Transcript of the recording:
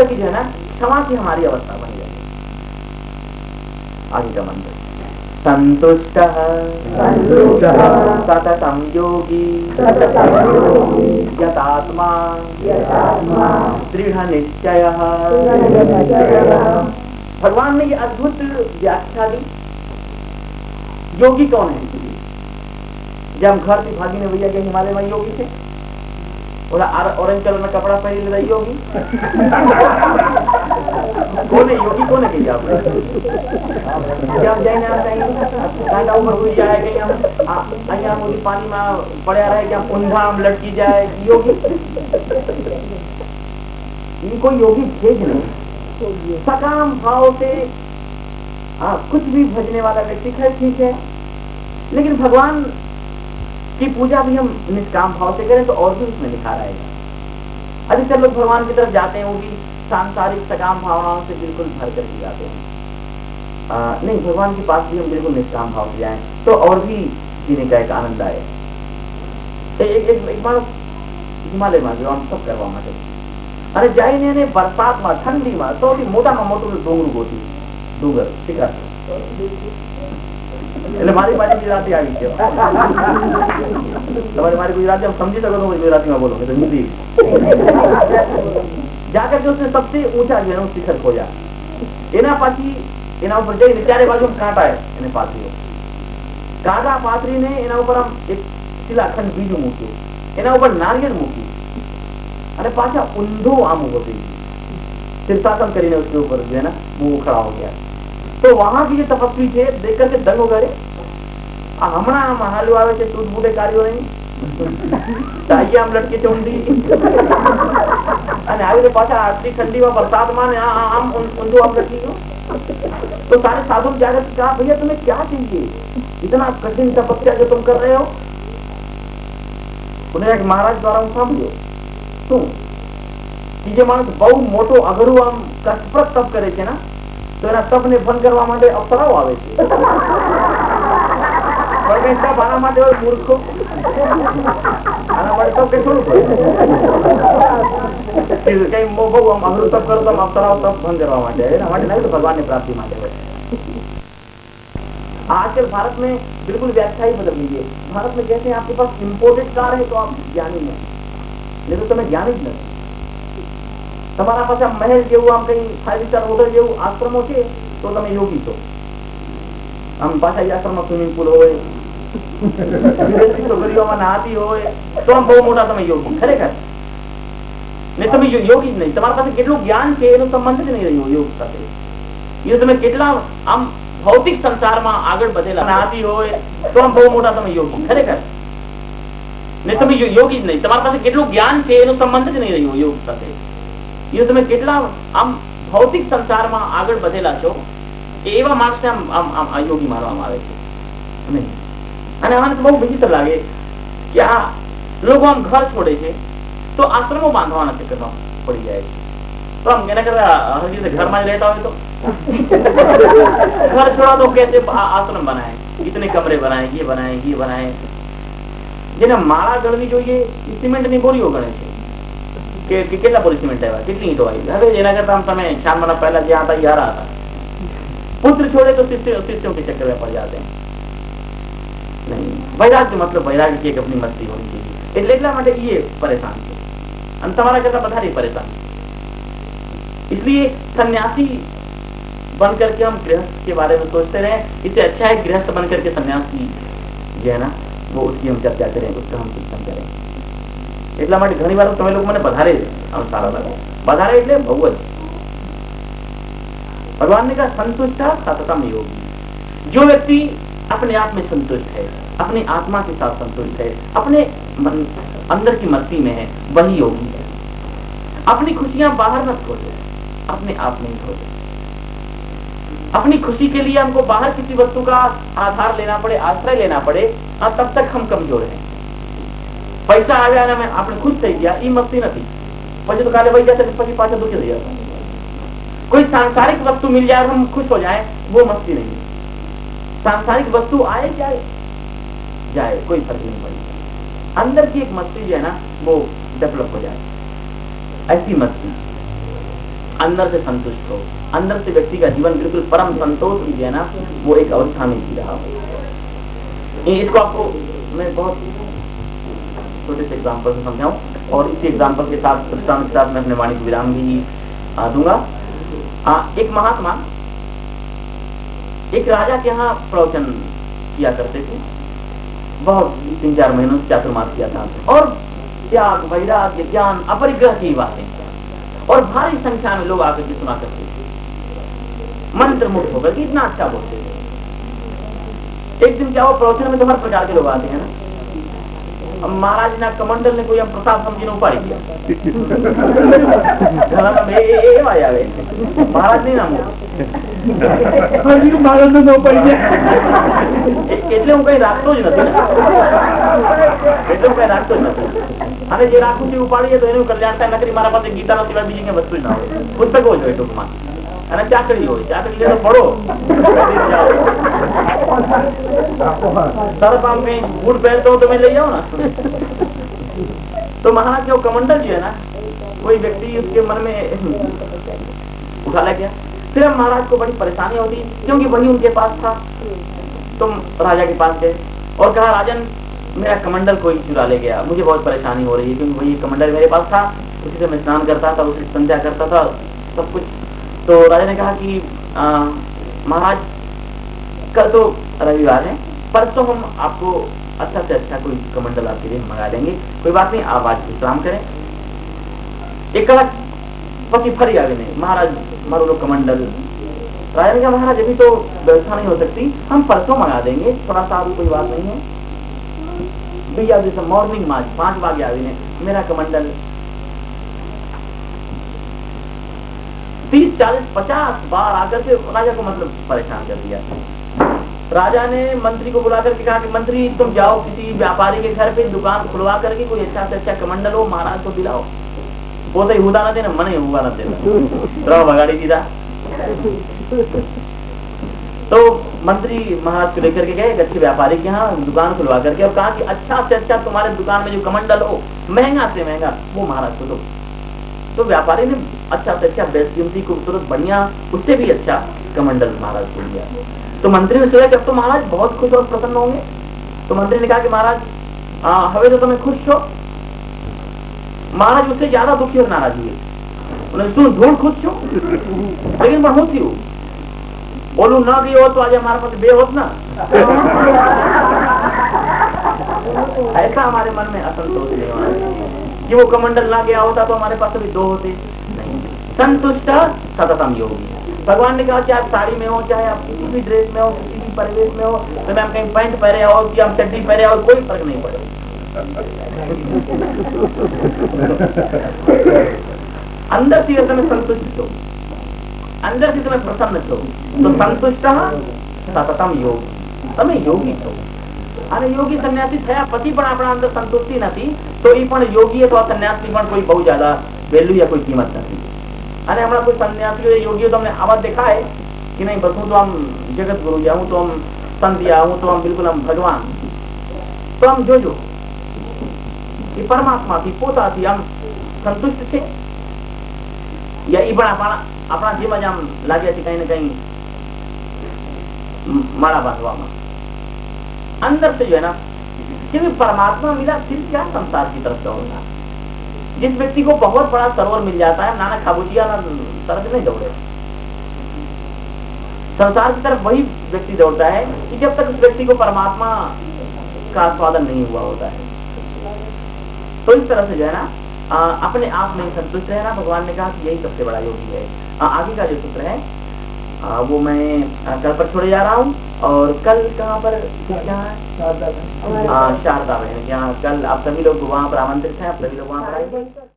की जो है ना क्षमा की हमारी अवस्था बन जाए। आगे का मंत्र, संतुष्टः सततं योगी यतात्मा दृढ़ निश्चयः। भगवान ने ये अद्भुत व्याख्या दी। योगी कौन है? जब हम घर से भागी ने भैया के हिमालय में योगी थे, बोला ऑरेंज कलर में कपड़ा पहन ले योगी। कौन है योगी? कौन है कहीं आप? जब जाए ना कहीं ऊपर हुई जाए, कहीं हम अहिया मोदी पानी में पड़ा रहे कि हम ऊंधा हम लटकी जाए, योगी? इनको योगी भेज नहीं। सकाम भाव से कुछ भी भजने वाला व्यक्ति खैर ठीक है, लेकिन भगवान की पूजा भी हम निष्काम भाव से करें तो और भी उसमें निखार आएगा। अधिकतर लोग भगवान की तरफ जाते हैं वो भी सांसारिक सकाम भावनाओं से बिल्कुल भर करके जाते हैं। नहीं, भगवान के पास भी हम बिल्कुल निष्काम भाव से जाएं तो और भी जीने का एक आनंद आए। एक बार हिमालय में जो हम सब करवा माटे, अरे जाइने ने बरसात में ठंडी में तो मोटा में मोटू डोंगरू गोती डूंगर शिखर એટલે મારી પાછી ગુજરાતી આવી છે। તમારે મારી गुजराती हम समझी सको तो गुजराती में बोलो तो हिंदी। जाकर के उसने सबसे ऊंचा जो है ना शिखर खोजा। एना पाછી એના ઉપર જઈને ચારે બાજુ કાંટા એને પાથર્યો। કાંટા પાથરીને એના ઉપર આમ એક શિલાખંડ બીજું મૂક્યું, એના ઉપર નારિયેળ મૂકી અને પાછા ઊંધો આમ ઉભો થઈ ગયો। शीर्षासन કરીને उसके ऊपर जो है ना वो खड़ा हो गया। तो वहां की जो तपस्वी थे देख करके दंग हो गए। हमणा हाल्यो आवे छे सूद बूढ़े कार्यो नहीं टाइया आम लटकी चौंडी અને આવી પાછા આટલી ઠંડીમાં બરસાતમાં ને આમ ઊંધું આમ લટકી ગયો। तो सारे साधु जाकर कहा भैया तुम्हें क्या चाहिए, इतना कठिन तपस्या जो तुम कर रहे हो? उन्हें महाराज द्वारा હું સાંભળ્યો શું कि જે માણસ બહુ મોટો અઘરું આમ કસરત તપ કરે છે ને તો એના તપને ભંગ કરવા માટે અપ્સરાઓ આવે છે। પણ તપ આના માટે હોય મૂર્ખો, આના માટે તપ કઈ થોડું પડે કઈ બહુ આમ અઘરું તપ કરો તો અપ્સરાઓ તપ ભંગ કરવા માટે એના માટે નહીં, તો ભગવાનની પ્રાપ્તિ માટે હોય। आजकल भारत में बिल्कुल व्याख्या ही बदल लीजिए। भारत में कहते हैं आपके पास इम्पोर्टेड कार है तो आप ज्ञानी हैं, नहीं तो तुम्हें ज्ञानी नहीं। તમારા પાસે મહેલ જેવું આમ કઈ 5 સ્ટાર હોટલ જેવું આશ્રમો છે તો તમે યોગી છો। આમ પાછા આશ્રમમાં સ્વિમિંગ પુલ હોય, વિદેશી છોકરીઓમાં નહાતી હોય તો આમ બહુ મોટા તમે યોગી ખરેખર ને તમે યોગી જ નહીં। તમારા પાસે કેટલું જ્ઞાન છે એનો સંબંધ જ નહીં રહ્યો योग સાથે। એ તમે કેટલા આમ ભૌતિક સંસારમાં આગળ વધેલા નહાતી હોય તો આમ બહુ મોટા તમે યોગી ખરેખર ને તમે યોગી જ નહીં। તમારા પાસે કેટલું જ્ઞાન છે એનો સંબંધ જ નહીં રહ્યો योग સાથે। એ તમે કેટલા આમ ભૌતિક સંસારમાં આગળ વધેલા છો એવા માણસને આમ આમ આમ યોગી માનવામાં આવે છે નહીં। અને આને બહુ વિચિત્ર લાગે કે આ લોકો આમ ઘર છોડે છે તો આશ્રમો બાંધવાના ચક્કરમાં પડી જાય છે। તો આમ એના કરતા હજી ઘરમાં જ રહેતા હોય તો घर छोड़ा तो कैसे आश्रम बनाए, इतने कमरे बनाए, ये बनाए, ये बनाए। जेने माळा गणवी જોઈએ એ સિમેન્ટની બોરીઓ ગણે છે કે કેટલા બોરી સિમેન્ટ આવ્યા, કેટલી ઈંટો આવી। હવે એના કરતા તમે શામના પહેલા જ્યાં હતા યારા હતા। पुत्र छोड़े तो शिष्यों के चक्कर में पड़ जाते हैं। नहीं, वैराग्य मतलब वैराग्य की एक अपनी मस्ती होनी चाहिए। એટલા માટે ये परेशान છે અને તમારા કરતા વધારે परेशान। इसलिए सन्यासी बन करके हम गृहस्थ के बारे में सोचते रहे, इससे अच्छा है गृहस्थ बन करके सन्यासी जो है ना वो उसकी हम चर्चा करें, उसका हम चिंतन करें। એટલા માટે ઘણી વાર તમે લોકો મને વધારે સારા લાગે। વધારે એટલે બહુ જ। भगवान ने कहा संतुष्ट सततम योगी। जो व्यक्ति अपने आप में संतुष्ट है, अपनी आत्मा के साथ संतुष्ट है, अपने अंदर की मस्ती में है, वही योगी है। अपनी खुशियां बाहर मत खोजो, अपने आप में ही खोजो। अपनी खुशी के लिए हमको बाहर किसी वस्तु का आधार लेना पड़े, आश्रय लेना पड़े, तब तक हम कमजोर हैं। पैसा आ जाए मैं आपने खुश થઈ ગયા એ મસ્તી નથી, પછી તો કાલે વહી જશે પછી પાછા દુખી થઈ જશે। कोई सांसारिक वस्तु मिल जाए और हम खुश हो जाए वो मस्ती नहीं। सांसारिक वस्तु आए जाए जाए कोई फर्क नहीं पड़ेगा, अंदर की एक मस्ती जो है ना वो डेवलप हो जाए, ऐसी मस्ती। अंदर से संतुष्ट हो, अंदर से व्यक्ति का जीवन बिल्कुल परम संतोष की जो है ना वो एक अवस्था में जी रहा हो। इसको आपको मैं बहुत छोटे से एग्जाम्पल से समझाऊं और इसी एग्जाम्पल के साथ दृष्टांत के साथ मैं अपने वाणी को विराम भी दूंगा। एक महात्मा एक राजा के यहाँ प्रवचन किया करते थे, बहुत 3-4 महीनों से चातुर्मास किया था और त्याग, वैराग्य, ज्ञान, अपरिग्रह की बातें और भारी संख्या में लोग आकर के सुना करते थे, मंत्र मुक्त होकर इतना अच्छा बोलते थे। एक दिन क्या हो, प्रवचन में तो हर प्रकार के लोग आते हैं ना। अब महाराज ना कमंडल ने कोई हम प्रसाद समझी उपाड़ी दिया महाराज नहीं नाम महाराज ने उपाड़ी એટલે હું કઈ રાખતો જ નથી ને, એટલે હું કઈ રાખતો જ નથી અને જે રાખું છું ઉપાડીએ તો એનું કલ્યાણ થાય, નકરી મારા પાસે ગીતાનો સિવાય બીજી કઈ વસ્તુ જ ના હોય, પુસ્તકો જ હોય ટૂંકમાં, અને ચાકડી હોય, ચાકડી લે તો પડો सर पाम कहीं बूट पहनते हो तो मैं ले जाओ ना। तो महाराज जो कमंडल जी है ना, कोई व्यक्ति उसके मन में उठा ले गया। फिर महाराज को बड़ी परेशानी होती क्योंकि वही उनके पास था। तो राजा के पास गए और कहा राजन मेरा कमंडल कोई चुरा ले गया, मुझे बहुत परेशानी हो रही है क्योंकि वही कमंडल मेरे पास था, उसी से मैं स्नान करता था, उसी संध्या करता था सब कुछ। तो राजा ने कहा कि महाराज कल तो रविवार है, परसों हम आपको अच्छा से अच्छा कोई कमंडल आपके लिए मंगा देंगे, कोई बात नहीं, आप आज विश्राम करें। एक कड़क पति फरी आ गए, महाराज मारो लो कमंडल। राजा ने कहा महाराज अभी तो व्यवस्था नहीं हो सकती, हम परसों मंगा देंगे, थोड़ा सा कोई बात नहीं है। भैया जैसे मॉर्निंग मार्च 5 बजे आ गए मेरा कमंडल 30, 40, 50 बार आकर के राजा को मतलब परेशान कर दिया। राजा ने मंत्री को बुला करके कहा कि मंत्री तुम जाओ किसी व्यापारी के घर पे दुकान खुलवा करके कोई अच्छा से अच्छा कमंडल हो महाराज को दिलाओ। वो तो हुदा ना देना, मन हुआ ना देना रहो बगाड़ी दीदा। तो मंत्री महाराज को लेकर के गए एक अच्छे व्यापारी के यहाँ दुकान खुलवा करके और कहा कि अच्छा से अच्छा तुम्हारे दुकान में जो कमंडल हो महंगा से महंगा वो महाराज को दो। तो व्यापारी ने अच्छा से अच्छा बेशकीमती खूबसूरत बढ़िया उससे भी अच्छा कमंडल महाराज को दिया। तो मंत्री ने सोचा कि अब तो महाराज बहुत खुश और प्रसन्न होंगे। तो मंत्री ने कहा कि महाराज हवे तो तुम्हें खुश हो। महाराज उससे ज्यादा दुखी और नाराज हुए। उन्होंने सुन धूल खुश छो लेकिन मैं होती हूँ बोलू ना भी हो तो आज हमारे पास बे होत ना। ऐसा हमारे मन में असंतोष है कि वो कमंडल ना गया होता तो हमारे पास अभी 2 होते नहीं। संतुष्ट सततम योगी। भगवान ने कहा चाहे आप साड़ी में हो, चाहे आप किसी भी ड्रेस में हो, किसी भी परिवेश में हो, तो मैं कहीं पैंट पहने हो कि हम चड्डी पहने हो, कोई फर्क नहीं पड़े। अंदर से समय संतुष्ट हो, अंदर से समय प्रसन्न हो, तो संतुष्ट सततम योगी, તમે યોગી છો। અને યોગી સન્યાસી થયા પછી પણ આપણા અંદર સંતુષ્ટિ નથી તો એ પણ યોગી અથવા સન્યાસી પણ કોઈ બહુ જ્યાદા વેલ્યુ या कोई कीमत નથી। અને હમણાં કોઈ સન્યાસીઓ યોગીઓ તમને આવા દેખાય कि नहीं बस हूँ तो हम जगत गुरु या हूँ तो हम संत या हूँ तो हम बिल्कुल हम भगवान, तो हम जो ये परमात्मा थी पोता थी हम संतुष्ट थे या ई पण अपना जीवन आम लागे कहीं न कहीं माड़ा बांधवा में अंदर से जो है ना क्योंकि परमात्मा मिला फिर क्या संसार की तरफ दौड़ना। जिस व्यक्ति को बहुत बड़ा सरोवर मिल जाता है नाना खाबूचिया ना तरफ नहीं दौड़े, संसार की तरफ वही व्यक्ति दौड़ता है कि जब तक उस व्यक्ति को परमात्मा का स्वादन नहीं हुआ होता है। तो इस तरह से जो है ना अपने आप में संतुष्ट रहना, भगवान ने कहा कि यही सबसे बड़ा योगी है। आगे का जो सूत्र है वो मैं कल पर छोड़े जा रहा हूँ। और कल कहाँ पर क्या है शारदा बहन, यहाँ कल आप सभी लोग वहाँ पर आमंत्रित हैं, आप सभी लोग वहाँ पर आएंगे।